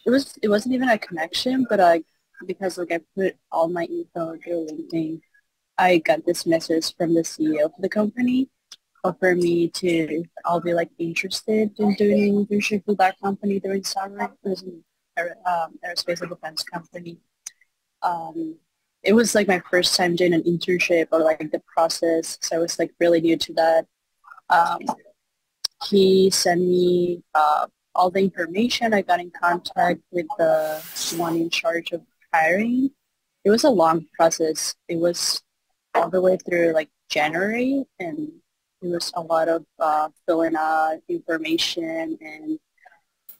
it wasn't even a connection, but I because like I put all my info through LinkedIn, I got this message from the CEO of the company offer me to I'll be like interested in doing an internship with that company during summer. It was an aerospace and defense company. Um, it was like my first time doing an internship or like the process, so I was like really new to that. Um, he sent me all the information. I got in contact with the one in charge of hiring. It was a long process. It was all the way through like January, and it was a lot of filling out information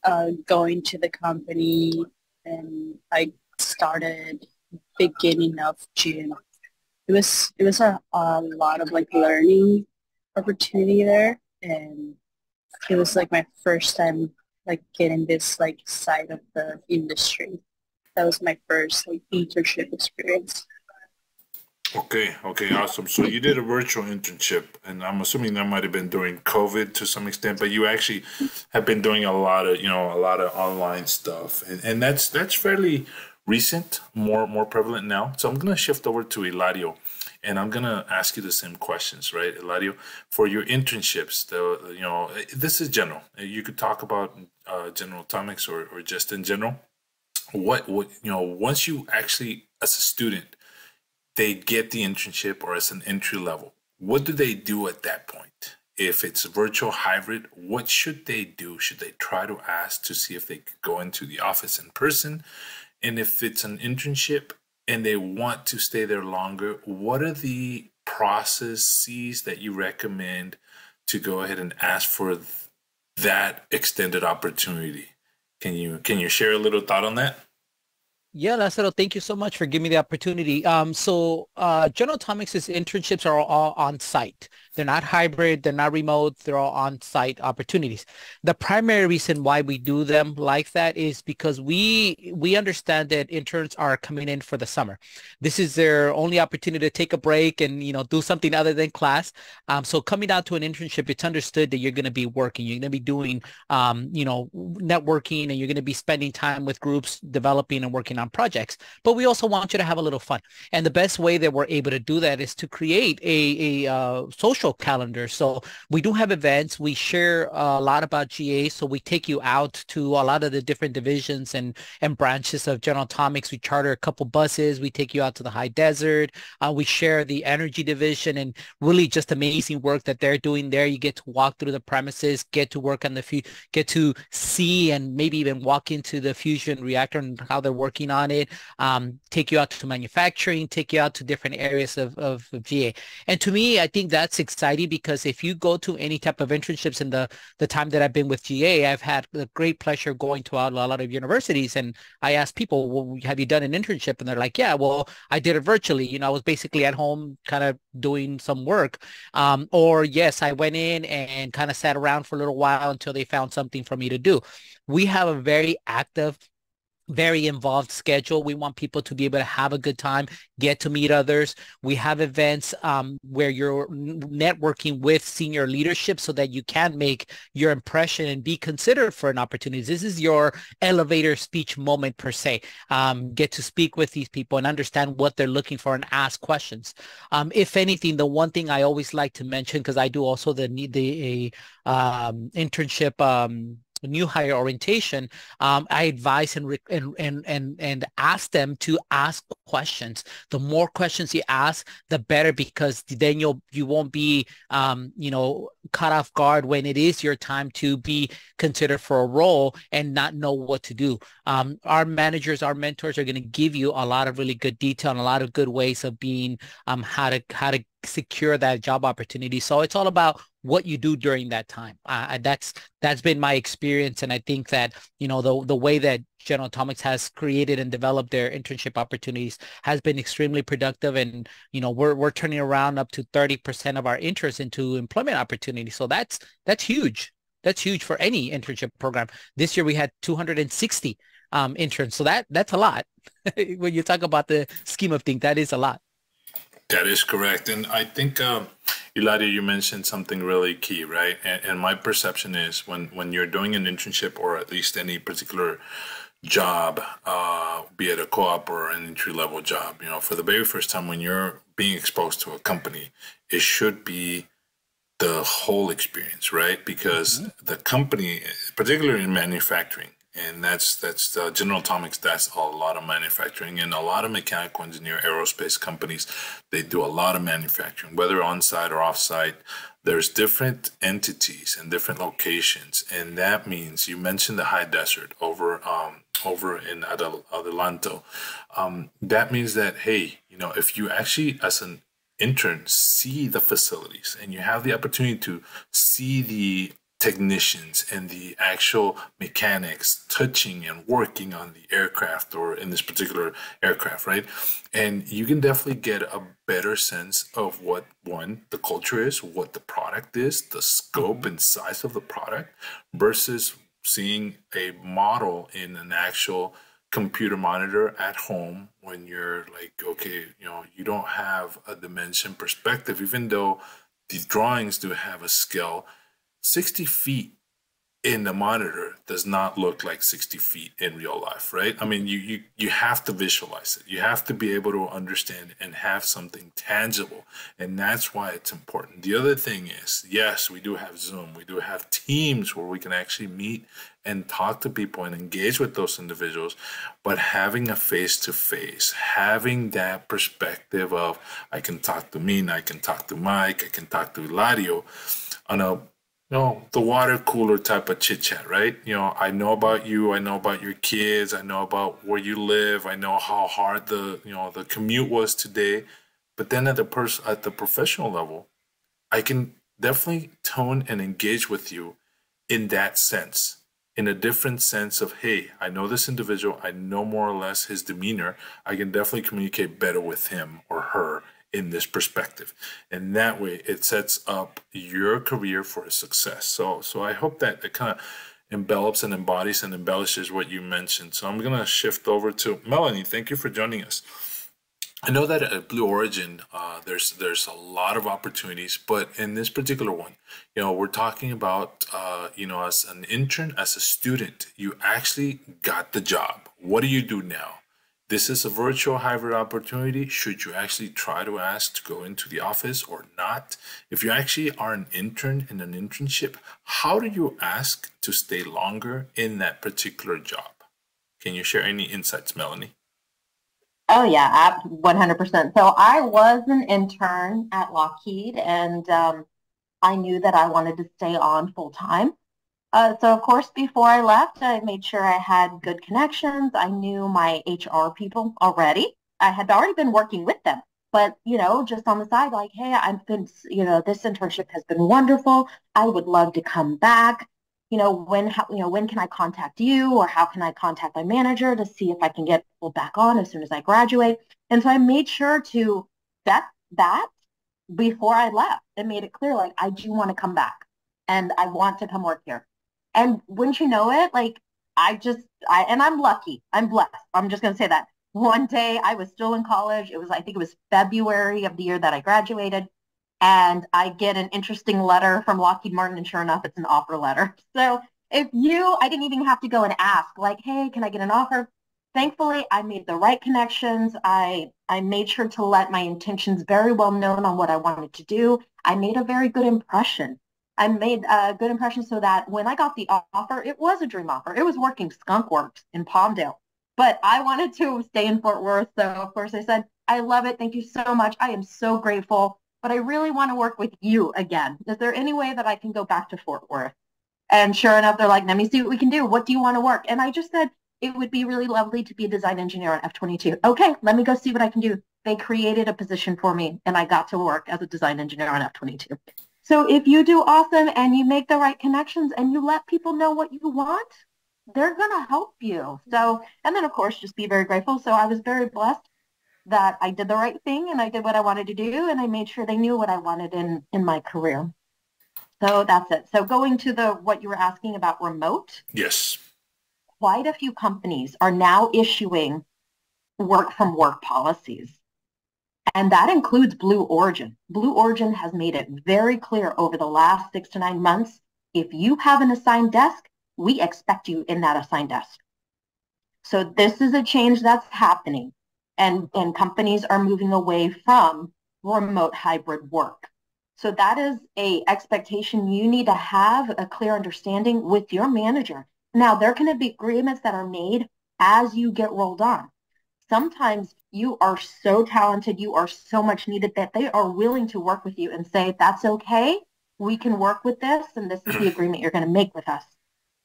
and going to the company. And I started beginning of June. It was a lot of like learning opportunity there, and it was like my first time like getting this like side of the industry. That was my first like internship experience. Okay, okay, awesome. So you did a virtual internship, and I'm assuming that might have been during COVID to some extent, but you actually have been doing a lot of, a lot of online stuff, and that's fairly recent, more prevalent now. So I'm gonna shift over to Eladio, and I'm gonna ask you the same questions, right, Eladio, for your internships. This is general. You could talk about general topics or just in general. What once you actually as a student they get the internship or as an entry level, what do they do at that point? If it's virtual hybrid, what should they do? Should they try to ask to see if they could go into the office in person? And if it's an internship and they want to stay there longer, what are the processes that you recommend to go ahead and ask for that extended opportunity? Can you share a little thought on that? Yeah, Lázaro, thank you so much for giving me the opportunity. General Atomics' internships are all on site. They're not hybrid, they're not remote, they're all on site opportunities. The primary reason why we do them like that is because we understand that interns are coming in for the summer. This is their only opportunity to take a break and do something other than class. So coming out to an internship, it's understood that you're going to be working, you're going to be doing networking, and you're going to be spending time with groups, developing and working on projects. But we also want you to have a little fun. And the best way that we're able to do that is to create a social calendar. So we do have events. We share a lot about GA. So we take you out to a lot of the different divisions and branches of General Atomics. We charter a couple buses. We take you out to the high desert. We share the energy division and really just amazing work that they're doing there. You get to walk through the premises, get to work on get to see and maybe even walk into the fusion reactor and how they're working on it. Take you out to manufacturing, take you out to different areas of GA. And to me, I think that's exciting because if you go to any type of internships in the time that I've been with GA, I've had the great pleasure going to a lot of universities. And I ask people, well, have you done an internship? And they're like, yeah, well, I did it virtually. I was basically at home kind of doing some work. Or yes, I went in and kind of sat around for a little while until they found something for me to do. We have a very active, very involved schedule. We want people to be able to have a good time, get to meet others. We have events where you're networking with senior leadership so that you can make your impression and be considered for an opportunity. This is your elevator speech moment per se. Get to speak with these people and understand what they're looking for and ask questions. If anything, the one thing I always like to mention, because I do also the internship new hire orientation, I advise and ask them to ask questions. The more questions you ask, the better, because then you won't be caught off guard when it is your time to be considered for a role and not know what to do. Our managers, our mentors are going to give you a lot of really good detail and a lot of good ways of being how to secure that job opportunity. So it's all about what you do during that time. That's been my experience, and I think that the way that General Atomics has created and developed their internship opportunities has been extremely productive, and we're turning around up to 30% of our interest into employment opportunities. So that's huge. That's huge for any internship program. This year we had 260 interns, so that's a lot. When you talk about the scheme of things, that is a lot. That is correct, and I think Ilaria, you mentioned something really key, right? And my perception is when you're doing an internship or at least any particular job, be it a co-op or an entry-level job, you know, for the very first time when you're being exposed to a company, it should be the whole experience, right? Because the company, particularly in manufacturing, and that's General Atomics. That's a lot of manufacturing, and a lot of mechanical engineer aerospace companies. They do a lot of manufacturing, whether on site or off site. There's different entities and different locations, and that means you mentioned the high desert over in Adelanto. That means that hey, you know, if you actually as an intern see the facilities and you have the opportunity to see the technicians and the actual mechanics touching and working on the aircraft or in this particular aircraft, right? And you can definitely get a better sense of what one, the culture is, what the product is, the scope and size of the product versus seeing a model in an actual computer monitor at home when you're like, okay, you know, you don't have a dimension perspective, even though the drawings do have a scale. 60 feet in the monitor does not look like 60 feet in real life, right? I mean, you have to visualize it. You have to be able to understand and have something tangible. And that's why it's important. The other thing is, yes, we do have Zoom. We do have Teams where we can actually meet and talk to people and engage with those individuals. But having a face-to-face, having that perspective of, I can talk to Mina, I can talk to Mike, I can talk to Hilario on a the water cooler type of chit chat, right? You know, I know about you, I know about your kids, I know about where you live, I know how hard the commute was today. But then at the professional level, I can definitely tone and engage with you in that sense, in a different sense of, hey, I know this individual, I know more or less his demeanor, I can definitely communicate better with him or her in this perspective. And that way it sets up your career for a success. So I hope that it kind of envelops and embodies and embellishes what you mentioned. So I'm going to shift over to Melanie. Thank you for joining us. I know that at Blue Origin, there's a lot of opportunities, but in this particular one, you know, we're talking about, you know, as an intern, as a student, you actually got the job. What do you do now? This is a virtual hybrid opportunity. Should you actually try to ask to go into the office or not? If you actually are an intern in an internship, how do you ask to stay longer in that particular job? Can you share any insights, Melanie? Oh, yeah, 100%. So I was an intern at Lockheed, and I knew that I wanted to stay on full time. So, of course, before I left, I made sure I had good connections. I knew my HR people already. I had already been working with them. But, you know, just on the side, like, hey, I've been, you know, this internship has been wonderful. I would love to come back. You know, when can I contact you, or how can I contact my manager to see if I can get pulled back on as soon as I graduate? And so I made sure to set that before I left and made it clear, like, I do want to come back and I want to come work here. And wouldn't you know it, like, and I'm lucky. I'm blessed. I'm just going to say that. One day I was still in college. I think it was February of the year that I graduated. And I get an interesting letter from Lockheed Martin, and sure enough, it's an offer letter. So I didn't even have to go and ask, like, hey, can I get an offer? Thankfully, I made the right connections. I made sure to let my intentions very well known on what I wanted to do. I made a very good impression. I made a good impression so that when I got the offer, it was a dream offer. It was working Skunk Works in Palmdale. But I wanted to stay in Fort Worth. So, of course, I said, I love it. Thank you so much. I am so grateful. But I really want to work with you again. Is there any way that I can go back to Fort Worth? And sure enough, they're like, let me see what we can do. What do you want to work? And I just said, it would be really lovely to be a design engineer on F-22. Okay, let me go see what I can do. They created a position for me, and I got to work as a design engineer on F-22. So if you do awesome and you make the right connections and you let people know what you want, they're going to help you. So, and then of course, just be very grateful. So I was very blessed that I did the right thing and I did what I wanted to do, and I made sure they knew what I wanted in my career. So that's it. So going to what you were asking about remote. Yes. Quite a few companies are now issuing work from work policies. And that includes Blue Origin. Blue Origin has made it very clear over the last 6 to 9 months, if you have an assigned desk, we expect you in that assigned desk. So this is a change that's happening, and companies are moving away from remote hybrid work. So that is a expectation you need to have a clear understanding with your manager. Now, there can be agreements that are made as you get rolled on. Sometimes you are so talented, you are so much needed that they are willing to work with you and say, that's okay, we can work with this, and this is the agreement you're going to make with us.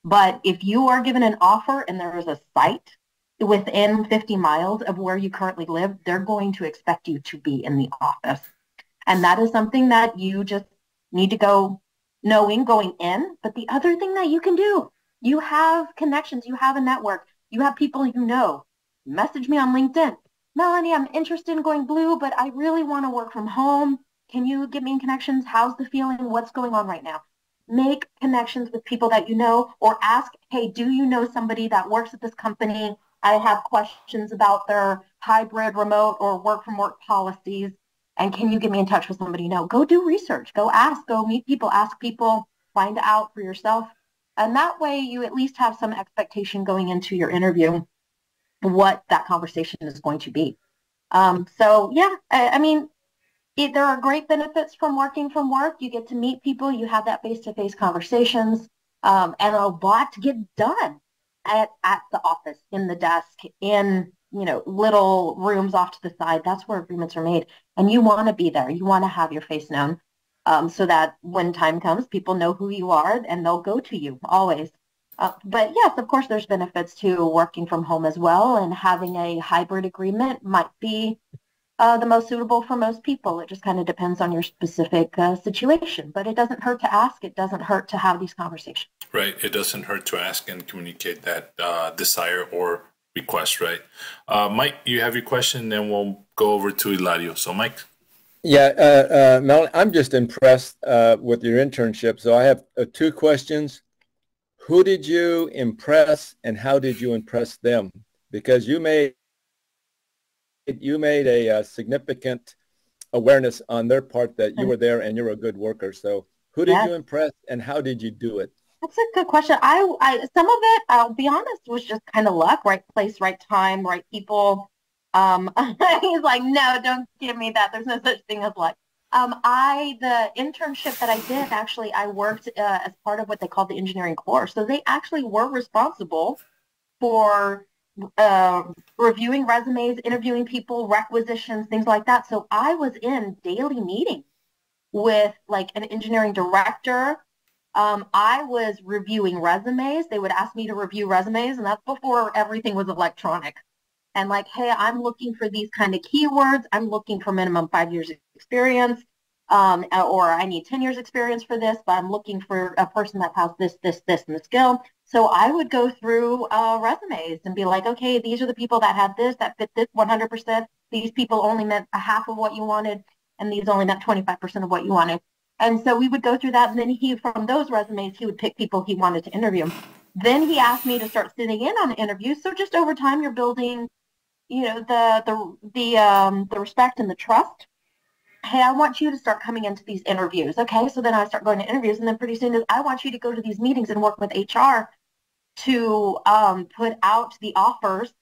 But if you are given an offer and there is a site within 50 miles of where you currently live, they're going to expect you to be in the office. And that is something that you just need to go knowing going in. But the other thing that you can do, you have connections, you have a network, you have people you know. Message me on LinkedIn. Melanie, I'm interested in going blue, but I really want to work from home. Can you get me in connections? How's the feeling? What's going on right now? Make connections with people that you know, or ask, hey, do you know somebody that works at this company? I have questions about their hybrid, remote, or work from work policies. And can you get me in touch with somebody you know? Go do research. Go ask. Go meet people. Ask people. Find out for yourself. And that way you at least have some expectation going into your interview what that conversation is going to be. So yeah, I mean, there are great benefits from working from work. You get to meet people, you have that face-to-face conversations, and a lot to get done at the office, in the desk, in little rooms off to the side. That's where agreements are made, and you want to be there. You want to have your face known, so that when time comes, people know who you are and they'll go to you always. But yes, of course, there's benefits to working from home as well, and having a hybrid agreement might be the most suitable for most people. It just kind of depends on your specific situation, but it doesn't hurt to ask. It doesn't hurt to have these conversations. Right. It doesn't hurt to ask and communicate that desire or request, right? Mike, you have your question, then we'll go over to Hilario. So, Mike. Yeah, Mel, I'm just impressed with your internship. So I have 2 questions. Who did you impress, and how did you impress them? Because you made a significant awareness on their part that you were there and you're a good worker. So who did you impress, and how did you do it? That's a good question. I some of it, I'll be honest, was just kind of luck. Right place, right time, right people. He's like, no, don't give me that. There's no such thing as luck. The internship that I did, actually, I worked as part of what they call the engineering core. So they actually were responsible for reviewing resumes, interviewing people, requisitions, things like that. So I was in daily meetings with like an engineering director. I was reviewing resumes. They would ask me to review resumes, and that's before everything was electronic. And like, hey, I'm looking for these kind of keywords. I'm looking for minimum 5 years experience, or I need 10 years experience for this, but I'm looking for a person that has this, and the skill. So I would go through resumes and be like, okay, these are the people that had this, that fit this 100%. These people only meant a half of what you wanted, and these only meant 25% of what you wanted. And so we would go through that, and then from those resumes, he would pick people he wanted to interview. Then he asked me to start sitting in on interviews. So just over time, you're building the respect and the trust. Hey, I want you to start coming into these interviews. Okay, so then I start going to interviews, and then pretty soon I want you to go to these meetings and work with HR to put out the offers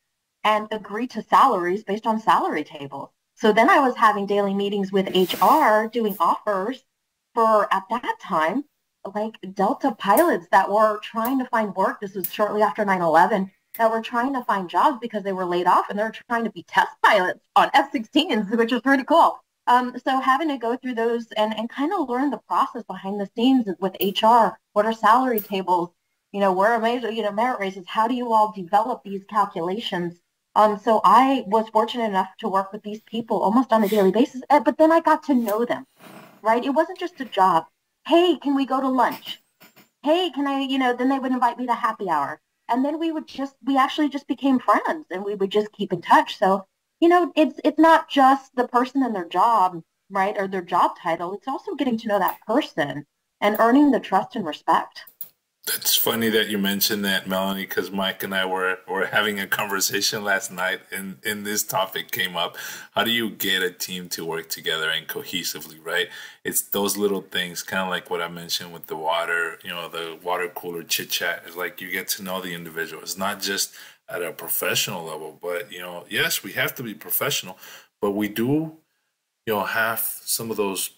and agree to salaries based on salary tables. So then I was having daily meetings with HR doing offers for, at that time, like Delta pilots that were trying to find work. This was shortly after 9/11. That were trying to find jobs because they were laid off, and they're trying to be test pilots on F-16s, which is pretty cool. So having to go through those and kind of learn the process behind the scenes with HR. What are salary tables? Where are merit raises? How do you all develop these calculations? So I was fortunate enough to work with these people almost on a daily basis, but then I got to know them, right? It wasn't just a job. Hey, can we go to lunch? Hey, can I, then they would invite me to happy hour. And then we actually just became friends, and we would just keep in touch. So, it's not just the person and their job, right, or their job title. It's also getting to know that person and earning the trust and respect. It's funny that you mentioned that, Melanie, because Mike and I were having a conversation last night, and this topic came up. How do you get a team to work together and cohesively, right? It's those little things, kind of like what I mentioned with the water, the water cooler chit chat. It's like you get to know the individual. It's not just at a professional level, but yes, we have to be professional, but we do have some of those,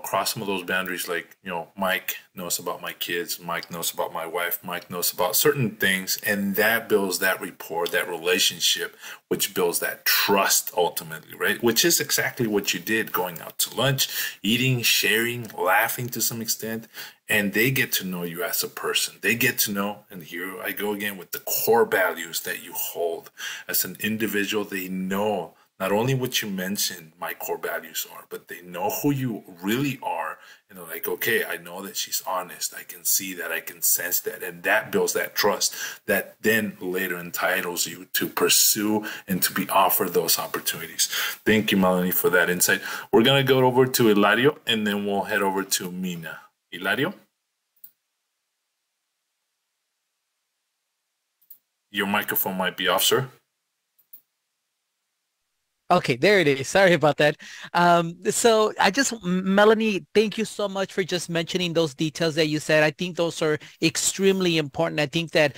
cross some of those boundaries. Like, Mike knows about my kids, Mike knows about my wife, Mike knows about certain things, and that builds that rapport, that relationship, which builds that trust ultimately, right? Which is exactly what you did, going out to lunch, eating, sharing, laughing to some extent, and they get to know you as a person. They get to know, and here I go again with the core values that you hold as an individual. They know not only what you mentioned my core values are, but they know who you really are. And they're like, okay, I know that she's honest. I can see that. I can sense that. And that builds that trust that then later entitles you to pursue and to be offered those opportunities. Thank you, Melanie, for that insight. We're going to go over to Hilario, and then we'll head over to Mina. Hilario? Your microphone might be off, sir. Okay, there it is. Sorry about that. So Melanie, thank you so much for just mentioning those details that you said. I think those are extremely important. I think that,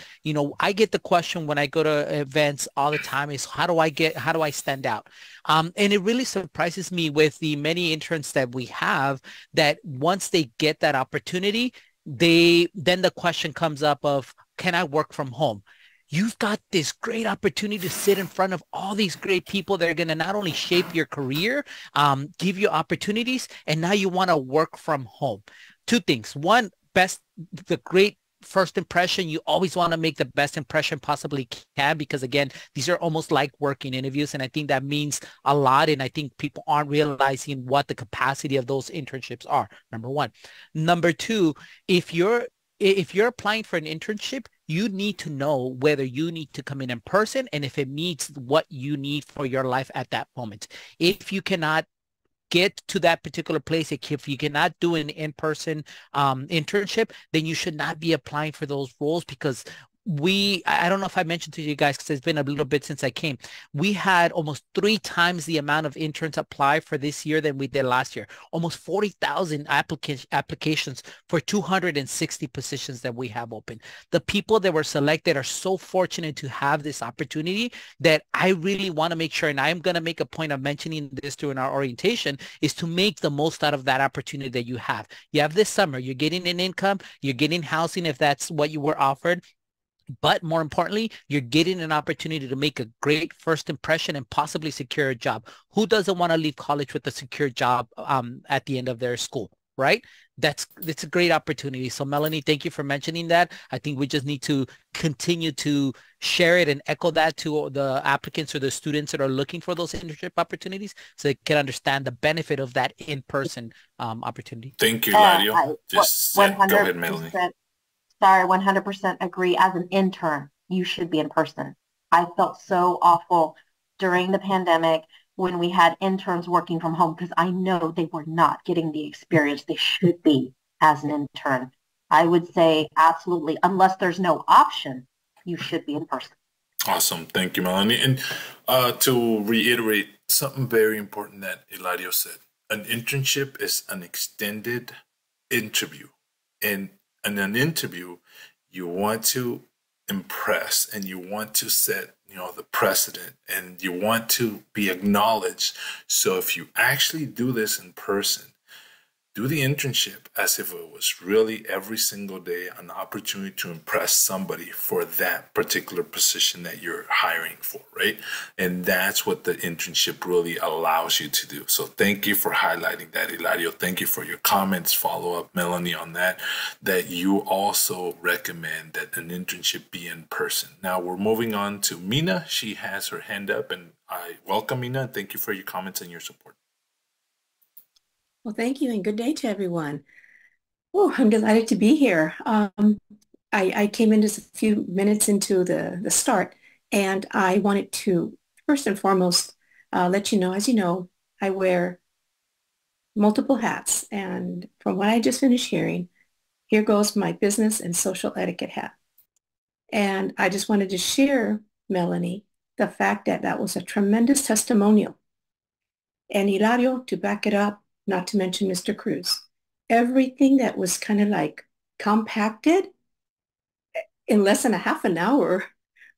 I get the question when I go to events all the time is how do I stand out? And it really surprises me with the many interns that we have that once they get that opportunity, then the question comes up of, can I work from home? You've got this great opportunity to sit in front of all these great people that are going to not only shape your career, give you opportunities, and now you want to work from home. Two things. One, the great first impression. You always want to make the best impression possibly can, because again, these are almost like working interviews. And I think that means a lot. And I think people aren't realizing what the capacity of those internships are. Number one. Number two, if you're applying for an internship, you need to know whether you need to come in person and if it meets what you need for your life at that moment. If you cannot get to that particular place, if you cannot do an in-person internship, then you should not be applying for those roles, because I don't know if I mentioned to you guys, because it's been a little bit since I came. We had almost 3 times the amount of interns apply for this year than we did last year. Almost 40,000 applications for 260 positions that we have open. The people that were selected are so fortunate to have this opportunity that I really want to make sure, and I'm going to make a point of mentioning this during our orientation, is to make the most out of that opportunity that you have. You have this summer, you're getting an income, you're getting housing if that's what you were offered. But more importantly, you're getting an opportunity to make a great first impression and possibly secure a job. Who doesn't want to leave college with a secure job at the end of their school, right? It's a great opportunity. So Melanie, thank you for mentioning that. I think we just need to continue to share it and echo that to the applicants or the students that are looking for those internship opportunities, so they can understand the benefit of that in-person opportunity. Thank you, Ladio. Go ahead, Melanie. Sorry, 100% agree. As an intern, you should be in person. I felt so awful during the pandemic when we had interns working from home, because I know they were not getting the experience they should be as an intern. I would say absolutely, unless there's no option, you should be in person. Awesome. Thank you, Melanie. And to reiterate something very important that Eladio said, an internship is an extended interview. And in an interview, you want to impress and you want to set, the precedent, and you want to be acknowledged. So if you actually do this in person, do the internship as if it was really every single day an opportunity to impress somebody for that particular position that you're hiring for, right? And that's what the internship really allows you to do. So thank you for highlighting that, Eladio. Thank you for your comments, follow up, Melanie, on that you also recommend that an internship be in person. Now we're moving on to Mina. She has her hand up, and I welcome Mina. Thank you for your comments and your support. Well, thank you, and good day to everyone. Oh, I'm delighted to be here. I came in just a few minutes into the start, and I wanted to first and foremost let you know, as you know, I wear multiple hats, and from what I just finished hearing, here goes my business and social etiquette hat. And I just wanted to share, Melanie, the fact that that was a tremendous testimonial. And Hilario, to back it up, not to mention Mr. Cruz, everything that was kind of like compacted in less than a half an hour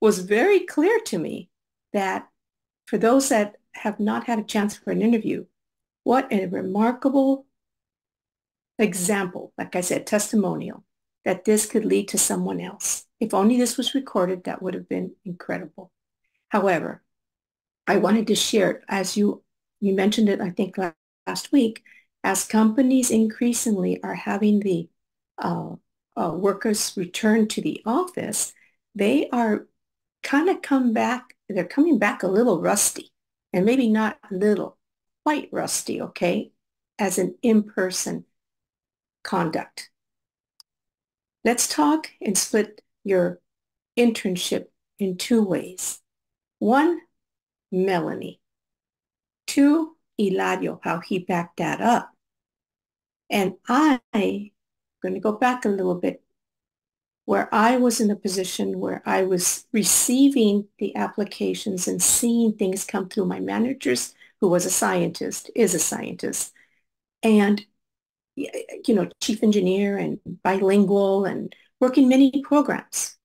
was very clear to me that for those that have not had a chance for an interview, what a remarkable example, like I said, testimonial, that this could lead to someone else. If only this was recorded, that would have been incredible. However, I wanted to share it, as you mentioned it, I think last week, as companies increasingly are having the workers return to the office, they are they're coming back a little rusty, and maybe not little, quite rusty, okay, as an in-person conduct. Let's talk and split your internship in two ways. One, Melanie. Two, Hilario, how he backed that up. And I'm going to go back a little bit, where I was in a position where I was receiving the applications and seeing things come through my managers, who was a scientist, is a scientist, and chief engineer and bilingual and working many programs.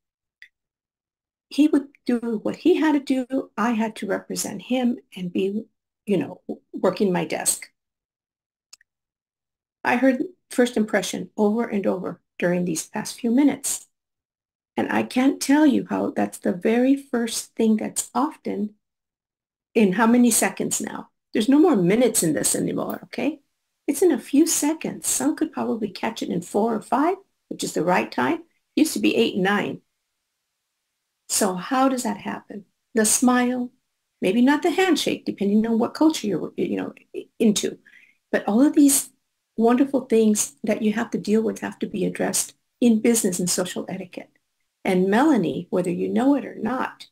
He would do what he had to do. I had to represent him and be, working my desk. I heard first impression over and over during these past few minutes. And I can't tell you how that's the very first thing that's often in how many seconds now. There's no more minutes in this anymore, okay? It's in a few seconds. Some could probably catch it in 4 or 5, which is the right time. It used to be 8, 9. So how does that happen? The smile, maybe not the handshake, depending on what culture you're into. But all of these wonderful things that you have to deal with have to be addressed in business and social etiquette. And Melanie, whether you know it or not,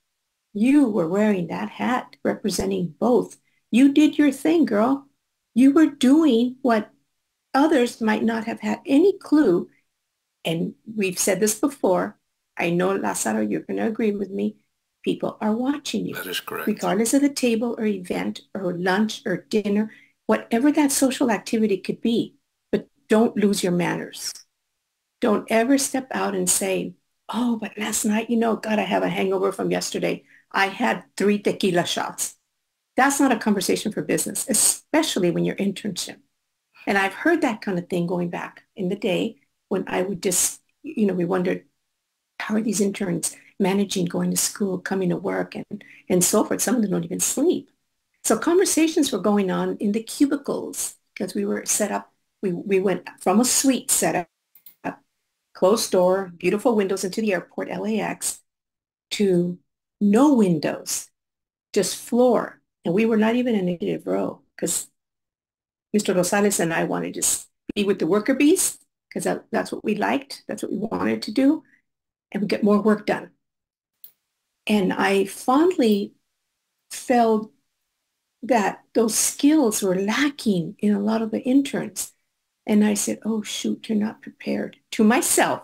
you were wearing that hat representing both. You did your thing, girl. You were doing what others might not have had any clue. And we've said this before. I know, Lazaro, you're going to agree with me. People are watching you. That is correct. Regardless of the table or event or lunch or dinner, whatever that social activity could be. But don't lose your manners. Don't ever step out and say, oh, but last night, God, I have a hangover from yesterday. I had 3 tequila shots. That's not a conversation for business, especially when you're internship. And I've heard that kind of thing going back in the day when I would just, we wondered, how are these interns managing going to school, coming to work, and so forth? Some of them don't even sleep. So conversations were going on in the cubicles because we were set up. We went from a suite setup, closed door, beautiful windows into the airport, LAX, to no windows, just floor. And we were not even in a native row because Mr. Rosales and I wanted to be with the worker bees because that's what we liked. That's what we wanted to do. And we get more work done. And I fondly felt that those skills were lacking in a lot of the interns. And I said, oh, shoot, you're not prepared, to myself,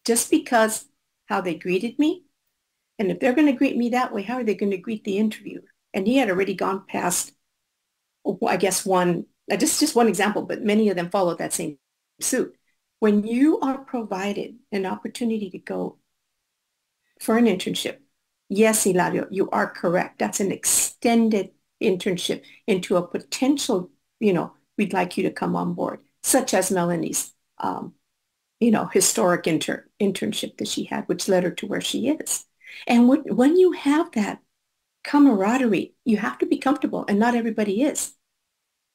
just because how they greeted me. And if they're going to greet me that way, how are they going to greet the interviewer? And he had already gone past, I guess, just one example, but many of them followed that same suit. When you are provided an opportunity to go for an internship, yes, Hilario, you are correct. That's an extended internship into a potential, we'd like you to come on board, such as Melanie's, historic internship that she had, which led her to where she is. And when you have that camaraderie, you have to be comfortable, and not everybody is.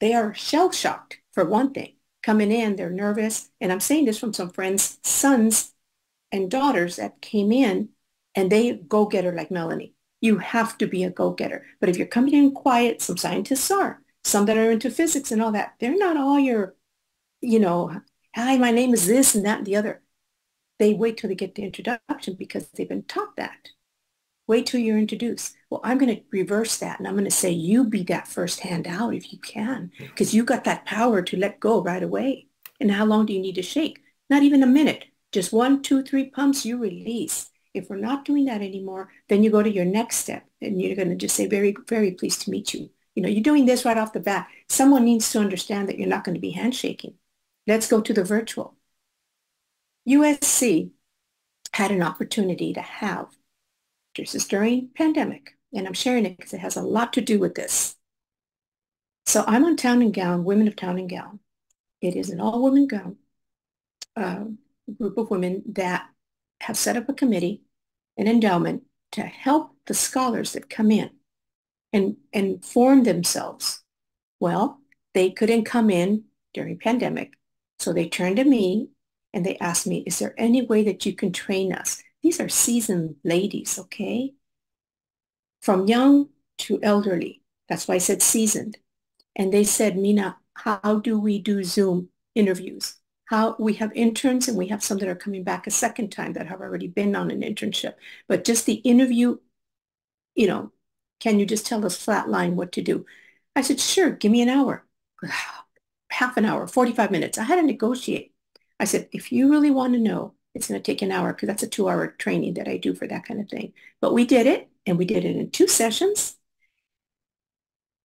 They are shell-shocked, for one thing. Coming in, they're nervous. And I'm saying this from some friends' sons and daughters that came in, and they go-getter like Melanie. You have to be a go-getter. But if you're coming in quiet, some scientists are. Some that are into physics and all that, they're not all your, hi, my name is this and that and the other. They wait till they get the introduction because they've been taught that. Wait till you're introduced. Well, I'm going to reverse that, and I'm going to say you be that first hand out if you can, because you got that power to let go right away. And how long do you need to shake? Not even a minute. Just 1, 2, 3 pumps, you release. If we're not doing that anymore, then you go to your next step and you're going to just say, very, very pleased to meet you. You know, you're doing this right off the bat. Someone needs to understand that you're not going to be handshaking. Let's go to the virtual. USC had an opportunity to have, this is during pandemic, and I'm sharing it because it has a lot to do with this. So I'm on Town and Gown, Women of Town and Gown. It is an all-women gown, group of women that have set up a committee, an endowment to help the scholars that come in and form themselves. Well, they couldn't come in during pandemic, so they turned to me and they asked me, is there any way that you can train us? These are seasoned ladies, okay? From young to elderly. That's why I said seasoned. And they said, Mina, how do we do Zoom interviews? How we have interns and we have some that are coming back a second time that have already been on an internship. But just the interview, you know, can you just tell us flat line what to do? I said, sure, give me an hour, half an hour, 45 minutes. I had to negotiate. I said, if you really want to know, it's going to take an hour because that's a 2-hour training that I do for that kind of thing. But we did it, and we did it in 2 sessions.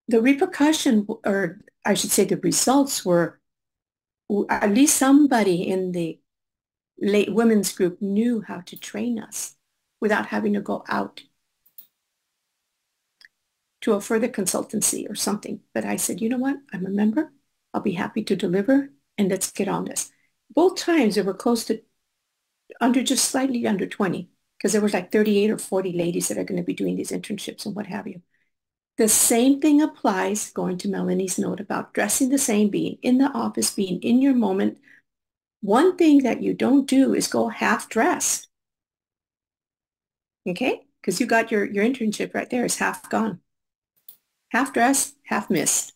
The repercussion, or I should say the results were, at least somebody in the late women's group knew how to train us without having to go out to a further consultancy or something. But I said, you know what? I'm a member. I'll be happy to deliver, and let's get on this. Both times they were close to just slightly under 20, because there was like 38 or 40 ladies that are going to be doing these internships and what have you. The same thing applies, going to Melanie's note about dressing the same, being in the office, being in your moment. One thing that you don't do is go half-dressed. Okay? Because you got your internship right there is half gone. Half-dressed, half-missed.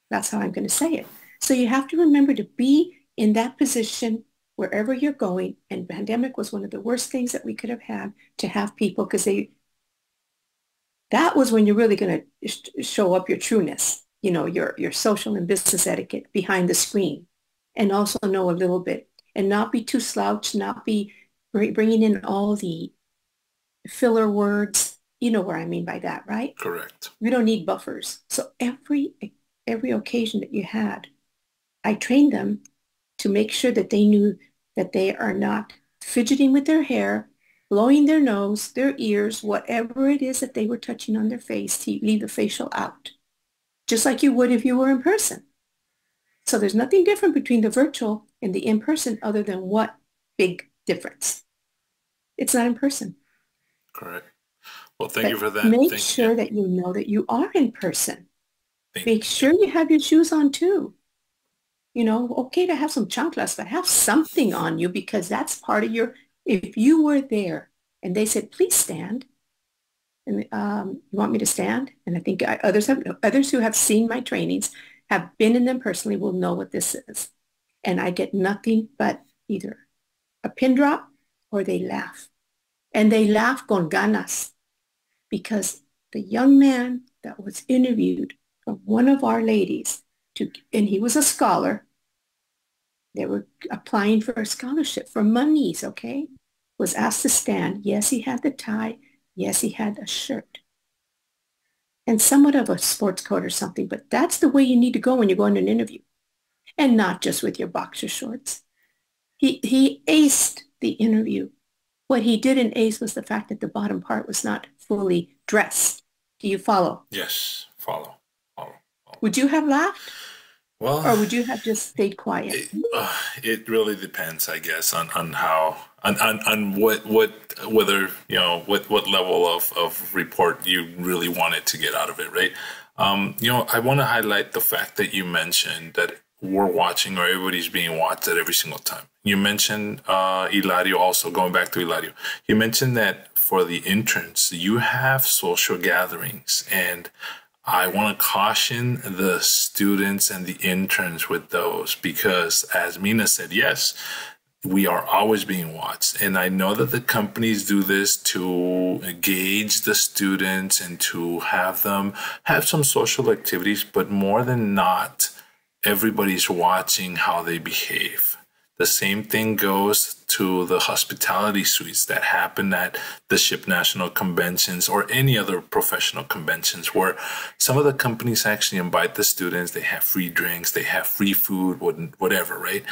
That's how I'm going to say it. So you have to remember to be in that position wherever you're going. And pandemic was one of the worst things that we could have had, to have people, because that was when you're really going to show up your trueness, you know, your social and business etiquette behind the screen, and also know a little bit and not be too slouched, not be bringing in all the filler words. You know what I mean by that, right? Correct. We don't need buffers. So every occasion that you had, I trained them to make sure that they knew that they are not fidgeting with their hair, blowing their nose, their ears, whatever it is that they were touching on their face, to leave the facial out, just like you would if you were in person. So there's nothing different between the virtual and the in-person, other than what big difference? It's not in person. Correct. Well, thank you for that. Make sure that you know that you are in person. Make sure you have your shoes on too. You know, okay to have some chanclas, but have something on you, because that's part of your, if you were there and they said, please stand, and you want me to stand? And I think others who have seen my trainings, have been in them personally, will know what this is. And I get nothing but either a pin drop or they laugh. And they laugh con ganas, because the young man that was interviewed from one of our ladies, and he was a scholar, they were applying for a scholarship for monies, okay? Was asked to stand. Yes, he had the tie. Yes, he had a shirt. And somewhat of a sports coat or something, but that's the way you need to go when you go into an interview. And not just with your boxer shorts. He aced the interview. What he didn't ace was the fact that the bottom part was not fully dressed. Do you follow? Yes, follow. Would you have laughed? Well, or would you have just stayed quiet? It really depends, I guess, on how on what whether, you know, what level of report you really wanted to get out of it, right? You know, I want to highlight the fact that you mentioned that we're watching, or everybody's being watched at every single time. You mentioned Hilario, also going back to Hilario. You mentioned that for the interns, you have social gatherings, and I want to caution the students and the interns with those, because as Mina said, yes, we are always being watched. And I know that the companies do this to engage the students and to have them have some social activities, but more than not, everybody's watching how they behave. The same thing goes to the hospitality suites that happen at the SHIP national conventions or any other professional conventions, where some of the companies actually invite the students. They have free drinks, they have free food, whatever, right?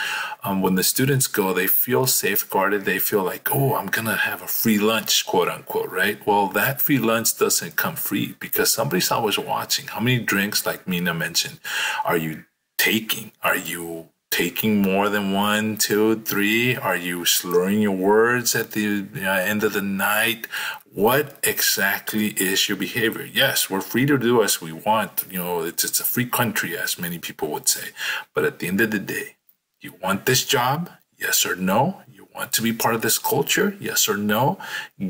When the students go, they feel safeguarded. They feel like, oh, I'm going to have a free lunch, quote unquote, right? Well, that free lunch doesn't come free because somebody's always watching. How many drinks, like Mina mentioned, are you taking? Are you taking more than 1, 2, 3? Are you slurring your words at the end of the night? What exactly is your behavior? Yes, we're free to do as we want. It's a free country, as many people would say. But at the end of the day, you want this job? Yes or no? You want to be part of this culture? Yes or no?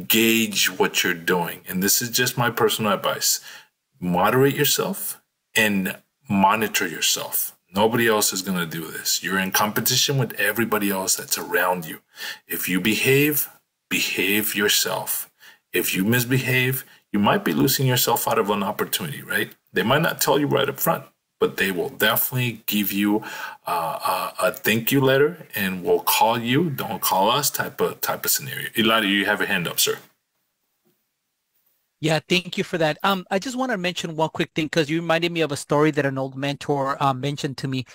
Gauge what you're doing. And this is just my personal advice. Moderate yourself and monitor yourself. Nobody else is going to do this. You're in competition with everybody else that's around you. If you behave yourself. If you misbehave, you might be losing yourself out of an opportunity, right? They might not tell you right up front, but they will definitely give you a thank you letter and will call you, don't call us type of scenario. Eladio, you have a hand up, sir. Yeah, thank you for that. I just want to mention one quick thing because you reminded me of a story that an old mentor mentioned to me.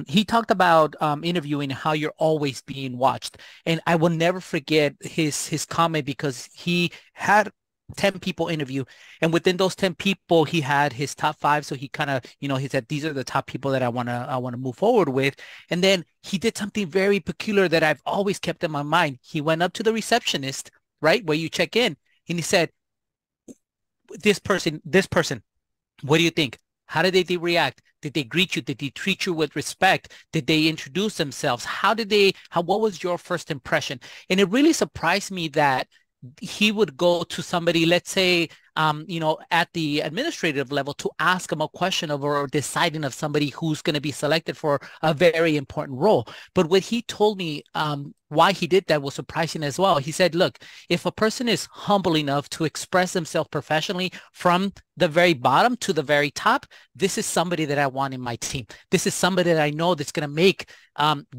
He talked about interviewing, how you're always being watched. And I will never forget his comment because he had 10 people interview, and within those 10 people, he had his top 5. So he kind of, he said, these are the top people that I want to move forward with. And then he did something very peculiar that I've always kept in my mind. He went up to the receptionist, right, where you check in, and he said, this person, what do you think? How did they react? Did they greet you? Did they treat you with respect? Did they introduce themselves? What was your first impression? And it really surprised me that he would go to somebody, let's say, at the administrative level, to ask him a question or deciding of somebody who's going to be selected for a very important role. But what he told me, why he did that was surprising as well. He said, look, if a person is humble enough to express themselves professionally from the very bottom to the very top, this is somebody that I want in my team. This is somebody that I know that's going to make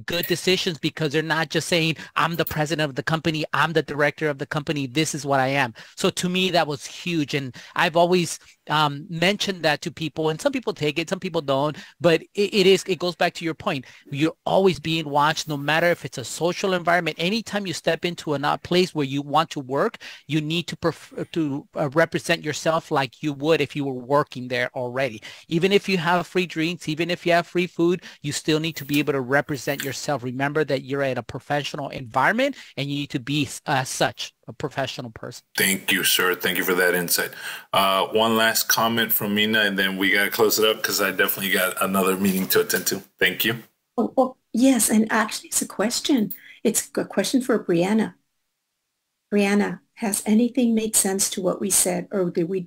good decisions, because they're not just saying, I'm the president of the company, I'm the director of the company, this is what I am. So to me, that was huge. And I've always mentioned that to people, and some people take it, some people don't, but it goes back to your point. You're always being watched, no matter if it's a social environment. Anytime you step into a place where you want to work, you need to represent yourself like you would if you were working there already. Even if you have free drinks, even if you have free food, you still need to be able to represent yourself. Remember that you're at a professional environment, and you need to be as such a professional person. Thank you, sir. Thank you for that insight. One last comment from Mina, and then we got to close it up because I definitely got another meeting to attend to. Thank you. Oh, yes, and actually it's a question. It's a question for Brianna. Brianna, has anything made sense to what we said, or did we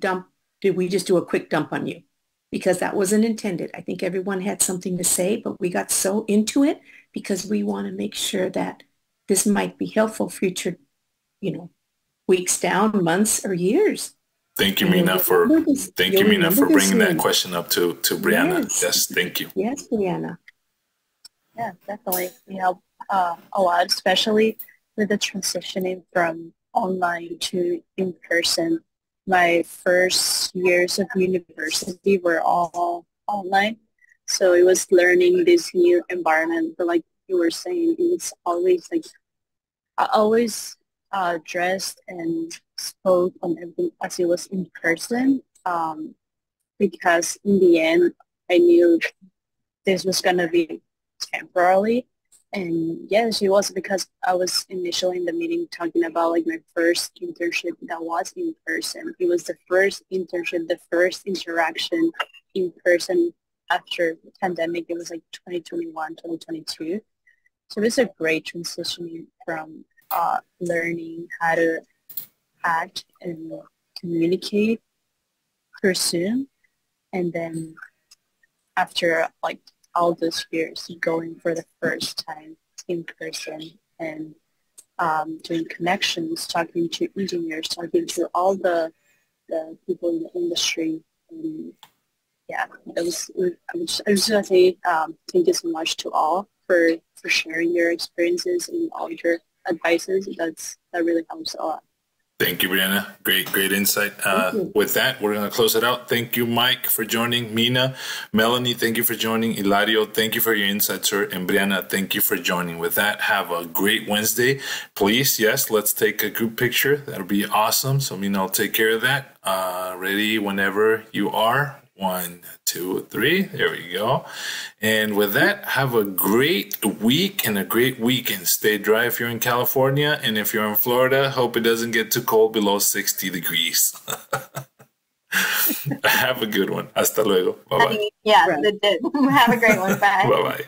just do a quick dump on you? Because that wasn't intended. I think everyone had something to say, but we got so into it because we want to make sure that this might be helpful future, weeks down, months, or years. Thank you, Mina, for bringing that question up to Brianna. Yes, thank you. Yes, Brianna. Yeah, definitely. We help a lot, especially with the transitioning from online to in-person. My first years of university were all online. So it was learning this new environment. But like you were saying, it was always I always dressed and spoke on everything as it was in person, because in the end, I knew this was going to be temporarily. And yes, it was because I was initially in the meeting talking about my first internship that was in person. It was the first internship, the first interaction in person after the pandemic. It was 2021, 2022. So it was a great transition from learning how to act and communicate through Zoom, and then after all those years going for the first time in person and doing connections, talking to engineers, talking to all the people in the industry. And yeah, I was just gonna say thank you so much to all for sharing your experiences and all your advices. That really helps a lot. Thank you, Brianna. Great insight. With that, we're going to close it out. Thank you, Mike, for joining. Mina, Melanie, thank you for joining. Hilario, thank you for your insight, sir. And Brianna, thank you for joining. With that, have a great Wednesday. Please, yes, let's take a group picture. That'll be awesome. So Mina will take care of that. Ready whenever you are. 1, 2, 3. There we go. And with that, have a great week and a great weekend. Stay dry if you're in California. And if you're in Florida, hope it doesn't get too cold below 60 degrees. Have a good one. Hasta luego. Bye-bye. Yeah, it did. Have a great one. Bye. Bye-bye.